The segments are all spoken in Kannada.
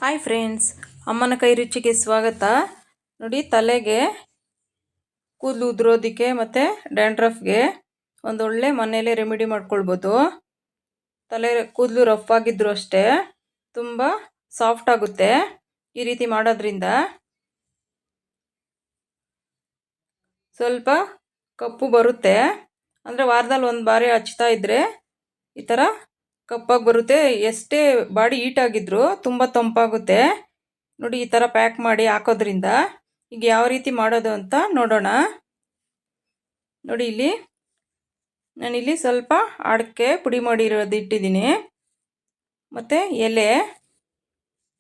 ಹಾಯ್ ಫ್ರೆಂಡ್ಸ್, ಅಮ್ಮನ ಕೈ ರುಚಿಗೆ ಸ್ವಾಗತ. ನೋಡಿ, ತಲೆಗೆ ಕೂದಲು ಉದುರೋದಕ್ಕೆ ಮತ್ತು ಡ್ಯಾಂಡ್ರಫ್ಗೆ ಒಂದೊಳ್ಳೆ ಮನೆಯಲ್ಲೇ ರೆಮಿಡಿ ಮಾಡ್ಕೊಳ್ಬೋದು. ತಲೆ ಕೂದಲು ರಫ್ ಆಗಿದ್ರು ಅಷ್ಟೇ ತುಂಬ ಸಾಫ್ಟ್ ಆಗುತ್ತೆ ಈ ರೀತಿ ಮಾಡೋದ್ರಿಂದ. ಸ್ವಲ್ಪ ಕಪ್ಪು ಬರುತ್ತೆ, ಅಂದರೆ ವಾರದಲ್ಲಿ ಒಂದು ಬಾರಿ ಹಚ್ತಾ ಇದ್ದರೆ ಈ ಥರ ಕಪ್ಪಾಗಿ ಬರುತ್ತೆ. ಎಷ್ಟೇ ಬಾಡಿ ಹೀಟ್ ಆಗಿದ್ರು ತುಂಬ ತಂಪಾಗುತ್ತೆ. ನೋಡಿ, ಈ ಥರ ಪ್ಯಾಕ್ ಮಾಡಿ ಹಾಕೋದ್ರಿಂದ ಈಗ ಯಾವ ರೀತಿ ಮಾಡೋದು ಅಂತ ನೋಡೋಣ. ನೋಡಿ, ನಾನಿಲ್ಲಿ ಸ್ವಲ್ಪ ಅಡಿಕೆ ಪುಡಿ ಮಾಡಿರೋದು ಇಟ್ಟಿದ್ದೀನಿ, ಮತ್ತು ಎಲೆ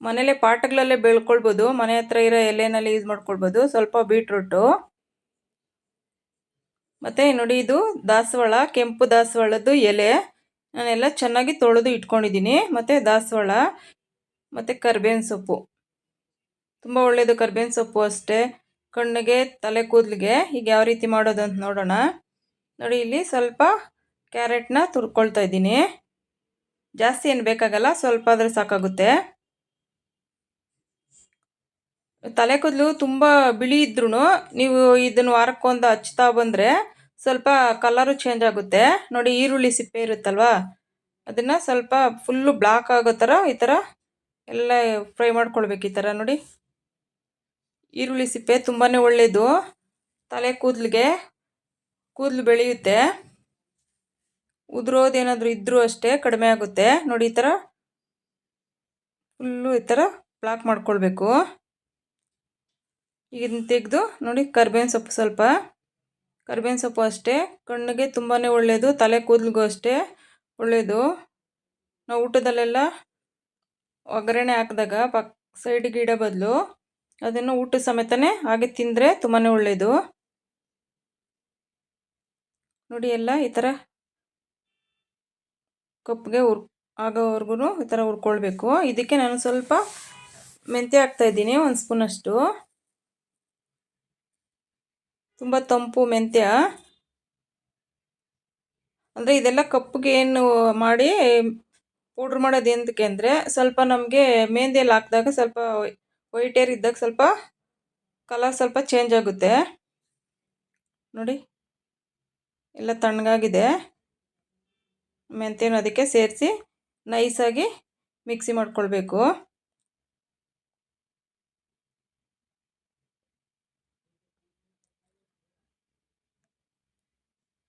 ಮನೇಲೆ ಪಾಟ್ಗಳಲ್ಲೇ ಬೆಳ್ಕೊಳ್ಬೋದು. ಮನೆ ಹತ್ರ ಇರೋ ಎಲೆನಲ್ಲಿ ಯೂಸ್ ಮಾಡ್ಕೊಳ್ಬೋದು. ಸ್ವಲ್ಪ ಬೀಟ್ರೂಟು, ಮತ್ತು ನೋಡಿ ಇದು ದಾಸವಾಳ, ಕೆಂಪು ದಾಸವಾಳದ್ದು ಎಲೆ ನಾನೆಲ್ಲ ಚೆನ್ನಾಗಿ ತೊಳೆದು ಇಟ್ಕೊಂಡಿದ್ದೀನಿ. ಮತ್ತು ದಾಸವಾಳ ಮತ್ತು ಕರಿಬೇವಿನ ಸೊಪ್ಪು ತುಂಬ ಒಳ್ಳೆಯದು. ಕರಿಬೇವಿನ ಸೊಪ್ಪು ಅಷ್ಟೇ ಕಣ್ಣಿಗೆ, ತಲೆ ಕೂದಲಿಗೆ. ಈಗ ಯಾವ ರೀತಿ ಮಾಡೋದು ಅಂತ ನೋಡೋಣ. ನೋಡಿ, ಇಲ್ಲಿ ಸ್ವಲ್ಪ ಕ್ಯಾರೆಟ್ನ ತುರ್ಕೊಳ್ತಾ ಇದ್ದೀನಿ. ಜಾಸ್ತಿ ಏನು ಬೇಕಾಗಲ್ಲ, ಸ್ವಲ್ಪ ಆದರೆ ಸಾಕಾಗುತ್ತೆ. ತಲೆ ಕೂದಲು ತುಂಬ ಬಿಳಿ ಇದ್ರೂ ನೀವು ಇದನ್ನು ವಾರಕ್ಕೊಂದು ಹಚ್ತಾ ಬಂದರೆ ಸ್ವಲ್ಪ ಕಲರು ಚೇಂಜ್ ಆಗುತ್ತೆ. ನೋಡಿ, ಈರುಳ್ಳಿ ಸಿಪ್ಪೆ ಇರುತ್ತಲ್ವ, ಅದನ್ನು ಸ್ವಲ್ಪ ಫುಲ್ಲು ಬ್ಲಾಕ್ ಆಗೋ ಥರ ಈ ಥರ ಎಲ್ಲ ಫ್ರೈ ಮಾಡ್ಕೊಳ್ಬೇಕು. ಈ ಥರ ನೋಡಿ, ಈರುಳ್ಳಿ ಸಿಪ್ಪೆ ತುಂಬಾ ಒಳ್ಳೆಯದು. ತಲೆ ಕೂದಲಿಗೆ ಕೂದಲು ಬೆಳೆಯುತ್ತೆ. ಉದುರೋದೇನಾದರೂ ಇದ್ದರೂ ಅಷ್ಟೇ ಕಡಿಮೆ ಆಗುತ್ತೆ. ನೋಡಿ, ಈ ಥರ ಫುಲ್ಲು ಈ ಥರ ಬ್ಲಾಕ್ ಮಾಡ್ಕೊಳ್ಬೇಕು. ಈಗ ಇದನ್ನು ತೆಗೆದು ನೋಡಿ, ಕರಿಬೇವಿನ ಸೊಪ್ಪು ಸ್ವಲ್ಪ, ಕರಿಬೇವಿನ ಸೊಪ್ಪು ಅಷ್ಟೇ ಕಣ್ಣಿಗೆ ತುಂಬಾ ಒಳ್ಳೆಯದು. ತಲೆ ಕೂದಲಿಗೂ ಅಷ್ಟೇ ಒಳ್ಳೆಯದು. ನಾವು ಊಟದಲ್ಲೆಲ್ಲ ಒಗ್ಗರಣೆ ಹಾಕಿದಾಗ ಸೈಡಿಗೆ ಇಡೋ ಬದಲು ಅದನ್ನು ಊಟ ಸಮೇತನೇ ಹಾಗೆ ತಿಂದರೆ ತುಂಬಾ ಒಳ್ಳೆಯದು. ನೋಡಿ, ಎಲ್ಲ ಈ ಥರ ಕಪ್ಪಿಗೆ ಆಗೋವರೆಗೂ ಈ ಥರ ಹುರ್ಕೊಳ್ಬೇಕು. ಇದಕ್ಕೆ ನಾನು ಸ್ವಲ್ಪ ಮೆಂತ್ಯ ಹಾಕ್ತಾಯಿದ್ದೀನಿ, 1 ಸ್ಪೂನಷ್ಟು. ತುಂಬ ತಂಪು ಮೆಂತ್ಯ. ಅಂದರೆ ಇದೆಲ್ಲ ಕಪ್ಪಿಗೆ ಏನು ಮಾಡಿ ಪೌಡ್ರ್ ಮಾಡೋದು ಎಂದಕ್ಕೆ ಅಂದರೆ, ಸ್ವಲ್ಪ ನಮಗೆ ಮೆಹಂದಿಯಲ್ಲಿ ಹಾಕಿದಾಗ ಸ್ವಲ್ಪ ವೈಟ್ ಏರ್ ಇದ್ದಾಗ ಸ್ವಲ್ಪ ಕಲರ್ ಸ್ವಲ್ಪ ಚೇಂಜ್ ಆಗುತ್ತೆ. ನೋಡಿ, ಎಲ್ಲ ತಣ್ಣಗಾಗಿದೆ. ಮೆಂತ್ಯನ ಅದಕ್ಕೆ ಸೇರಿಸಿ ನೈಸಾಗಿ ಮಿಕ್ಸಿ ಮಾಡ್ಕೊಳ್ಬೇಕು.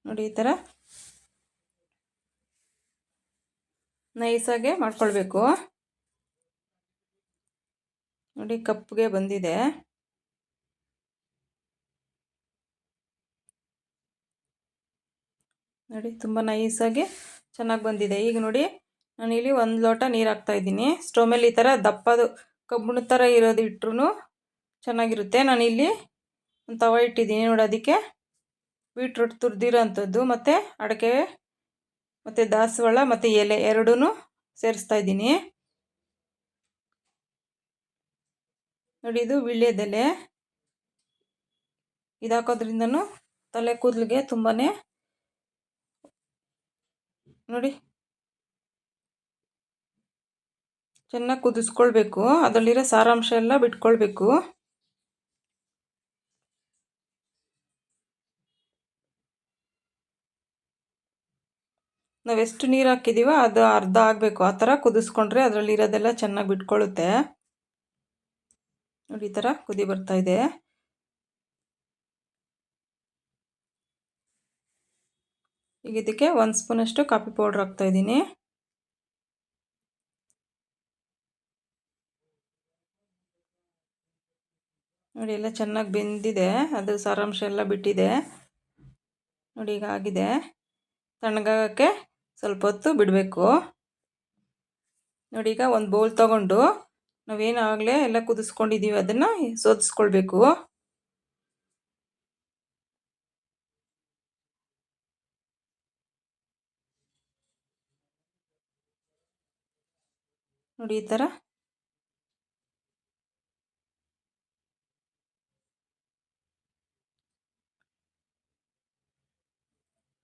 ನೋಡಿ, ಈ ಥರ ನೈಸಾಗೆ ಮಾಡ್ಕೊಳ್ಬೇಕು. ನೋಡಿ, ಕಪ್ಪಿಗೆ ಬಂದಿದೆ. ನೋಡಿ, ತುಂಬ ನೈಸಾಗಿ ಚೆನ್ನಾಗಿ ಬಂದಿದೆ. ಈಗ ನೋಡಿ, ನಾನಿಲ್ಲಿ 1 ಲೋಟ ನೀರು ಹಾಕ್ತಾಯಿದ್ದೀನಿ. ಸ್ಟವ್ ಮೇಲೆ ಈ ಥರ ದಪ್ಪದು ಕಬ್ಬಿಣ ಥರ ಇರೋದು ಇಟ್ಟರು ಚೆನ್ನಾಗಿರುತ್ತೆ. ನಾನಿಲ್ಲಿ ಒಂದು ತವ ಇಟ್ಟಿದ್ದೀನಿ. ನೋಡಿ, ಅದಕ್ಕೆ ಬೀಟ್ರೂಟ್ ತುರಿದಿರೋ ಅಂಥದ್ದು ಮತ್ತು ಅಡಿಕೆ ಮತ್ತು ದಾಸವಾಳ ಮತ್ತು ಎಲೆ ಎರಡೂ ಸೇರಿಸ್ತಾ ಇದ್ದೀನಿ. ನೋಡಿ, ಇದು ವೀಳ್ಯದೆಲೆ. ಇದು ಹಾಕೋದ್ರಿಂದನೂ ತಲೆ ಕೂದಲಿಗೆ ತುಂಬಾ ನೋಡಿ ಚೆನ್ನಾಗಿ ಕುದಿಸ್ಕೊಳ್ಬೇಕು. ಅದರಲ್ಲಿರೋ ಸಾರಾಂಶ ಎಲ್ಲ ಬಿಟ್ಕೊಳ್ಬೇಕು. ನಾವೆಷ್ಟು ನೀರು ಹಾಕಿದ್ದೀವೋ ಅದು ಅರ್ಧ ಆಗಬೇಕು. ಆ ಥರ ಕುದಿಸ್ಕೊಂಡ್ರೆ ಅದರಲ್ಲಿರೋದೆಲ್ಲ ಚೆನ್ನಾಗಿ ಬಿಟ್ಕೊಳ್ಳುತ್ತೆ. ನೋಡಿ, ಈ ಥರ ಕುದಿ ಬರ್ತಾಯಿದೆ. ಈಗ ಇದಕ್ಕೆ 1 ಸ್ಪೂನಷ್ಟು ಕಾಫಿ ಪೌಡ್ರ್ ಹಾಕ್ತಾಯಿದ್ದೀನಿ. ನೋಡಿ, ಎಲ್ಲ ಚೆನ್ನಾಗಿ ಬೆಂದಿದೆ, ಅದು ಸಾರಾಂಶ ಎಲ್ಲ ಬಿಟ್ಟಿದೆ. ನೋಡಿ, ಈಗ ಆಗಿದೆ. ತಣ್ಣಗಾಗಕ್ಕೆ ಸ್ವಲ್ಪ ಹೊತ್ತು ಬಿಡಬೇಕು. ನೋಡಿ, ಈಗ ಒಂದು ಬೌಲ್ ತೊಗೊಂಡು ನಾವೇನು ಆಗಲೇ ಎಲ್ಲ ಕುದಿಸ್ಕೊಂಡಿದ್ದೀವಿ ಅದನ್ನು ಸೋದಿಸ್ಕೊಳ್ಬೇಕು. ನೋಡಿ, ಈ ಥರ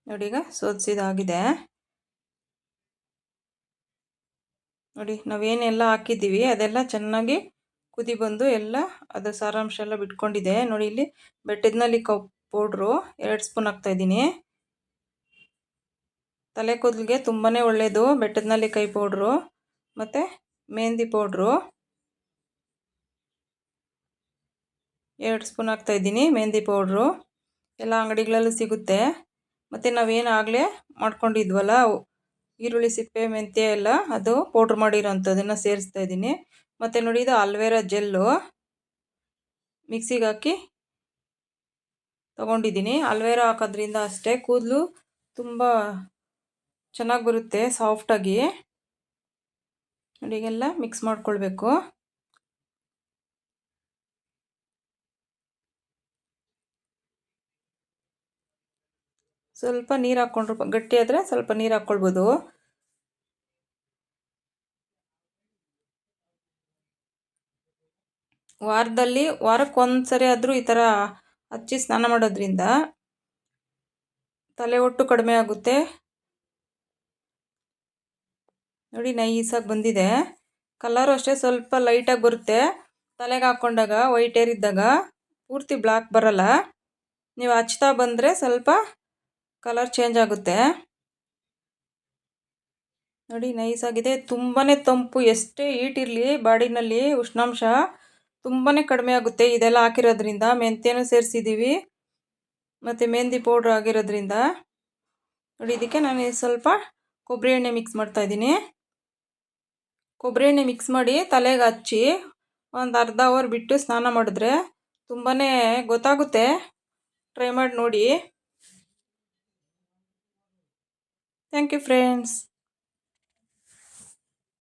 ನೋಡಿ, ಈಗ ಸೋದಿಸಿದಾಗಿದೆ. ನೋಡಿ ನಾವೇನೆಲ್ಲ ಹಾಕಿದ್ದೀವಿ ಅದೆಲ್ಲ ಚೆನ್ನಾಗಿ ಕುದಿ ಬಂದು ಎಲ್ಲ ಅದು ಸಾರಾಂಶ ಎಲ್ಲ ಬಿಟ್ಕೊಂಡಿದೆ. ನೋಡಿ ಇಲ್ಲಿ ಬೆಟ್ಟದಲ್ಲಿ ಕಪ್ಪು ಪೌಡ್ರು 2 ಸ್ಪೂನ್ ಹಾಕ್ತಾಯಿದ್ದೀನಿ. ತಲೆ ಕೂದಲಿಗೆ ತುಂಬಾ ಒಳ್ಳೆಯದು ಬೆಟ್ಟದಲ್ಲಿ ಕೈ ಪೌಡ್ರು. ಮತ್ತು ಮೆಹಂದಿ ಪೌಡ್ರು 2 ಸ್ಪೂನ್ ಹಾಕ್ತಾಯಿದ್ದೀನಿ. ಮೆಹಂದಿ ಪೌಡ್ರು ಎಲ್ಲ ಅಂಗಡಿಗಳಲ್ಲೂ ಸಿಗುತ್ತೆ. ಮತ್ತು ನಾವೇನು ಆಗಲೇ ಮಾಡ್ಕೊಂಡಿದ್ವಲ್ಲ ಈರುಳ್ಳಿ ಸಿಪ್ಪೆ ಮೆಂತ್ಯ ಎಲ್ಲ ಅದು ಪೌಡ್ರ್ ಮಾಡಿರೋಂಥದ್ದನ್ನು ಸೇರಿಸ್ತಾ ಇದ್ದೀನಿ. ಮತ್ತು ನೋಡಿ ಇದು ಆಲ್ವೇರಾ ಜೆಲ್ಲು ಮಿಕ್ಸಿಗೆ ಹಾಕಿ ತೊಗೊಂಡಿದ್ದೀನಿ. ಆಲ್ವೇರಾ ಹಾಕೋದ್ರಿಂದ ಅಷ್ಟೇ ಕೂದಲು ತುಂಬ ಚೆನ್ನಾಗಿ ಬರುತ್ತೆ ಸಾಫ್ಟಾಗಿ. ನೋಡಿ ಈಗೆಲ್ಲ ಮಿಕ್ಸ್ ಮಾಡ್ಕೊಳ್ಬೇಕು. ಸ್ವಲ್ಪ ನೀರು ಹಾಕ್ಕೊಂಡ್ರು ಗಟ್ಟಿ ಆದರೆ ಸ್ವಲ್ಪ ನೀರು ಹಾಕ್ಕೊಳ್ಬೋದು. ವಾರಕ್ಕೊಂದು ಸರಿ ಆದರೂ ಈ ಥರ ಹಚ್ಚಿ ಸ್ನಾನ ಮಾಡೋದ್ರಿಂದ ತಲೆ ಒಟ್ಟು ಕಡಿಮೆ ಆಗುತ್ತೆ. ನೋಡಿ ನೈಸಾಗಿ ಬಂದಿದೆ. ಕಲರು ಅಷ್ಟೇ ಸ್ವಲ್ಪ ಲೈಟಾಗಿ ಬರುತ್ತೆ. ತಲೆಗೆ ಹಾಕ್ಕೊಂಡಾಗ ವೈಟ್ ಹೇರ್ ಇದ್ದಾಗ ಪೂರ್ತಿ ಬ್ಲ್ಯಾಕ್ ಬರಲ್ಲ. ನೀವು ಹಚ್ತಾ ಬಂದರೆ ಸ್ವಲ್ಪ ಕಲರ್ ಚೇಂಜ್ ಆಗುತ್ತೆ. ನೋಡಿ ನೈಸಾಗಿದೆ. ತುಂಬಾ ತಂಪು, ಎಷ್ಟೇ ಹೀಟ್ ಇರಲಿ ಬಾಡಿನಲ್ಲಿ ಉಷ್ಣಾಂಶ ತುಂಬಾ ಕಡಿಮೆ ಆಗುತ್ತೆ ಇದೆಲ್ಲ ಹಾಕಿರೋದ್ರಿಂದ. ಮೆಂತ್ಯನೂ ಸೇರಿಸಿದ್ದೀವಿ ಮತ್ತು ಮೆಹಂದಿ ಪೌಡ್ರ್ ಆಗಿರೋದ್ರಿಂದ. ನೋಡಿ ಇದಕ್ಕೆ ನಾನು ಸ್ವಲ್ಪ ಕೊಬ್ಬರಿ ಎಣ್ಣೆ ಮಿಕ್ಸ್ ಮಾಡ್ತಾಯಿದ್ದೀನಿ. ಕೊಬ್ಬರಿ ಎಣ್ಣೆ ಮಿಕ್ಸ್ ಮಾಡಿ ತಲೆಗೆ ಹಚ್ಚಿ ಒಂದು ಅರ್ಧ ಅವರ್ ಬಿಟ್ಟು ಸ್ನಾನ ಮಾಡಿದ್ರೆ ತುಂಬಾ ಗೊತ್ತಾಗುತ್ತೆ. ಟ್ರೈ ಮಾಡಿ ನೋಡಿ. Thank you friends.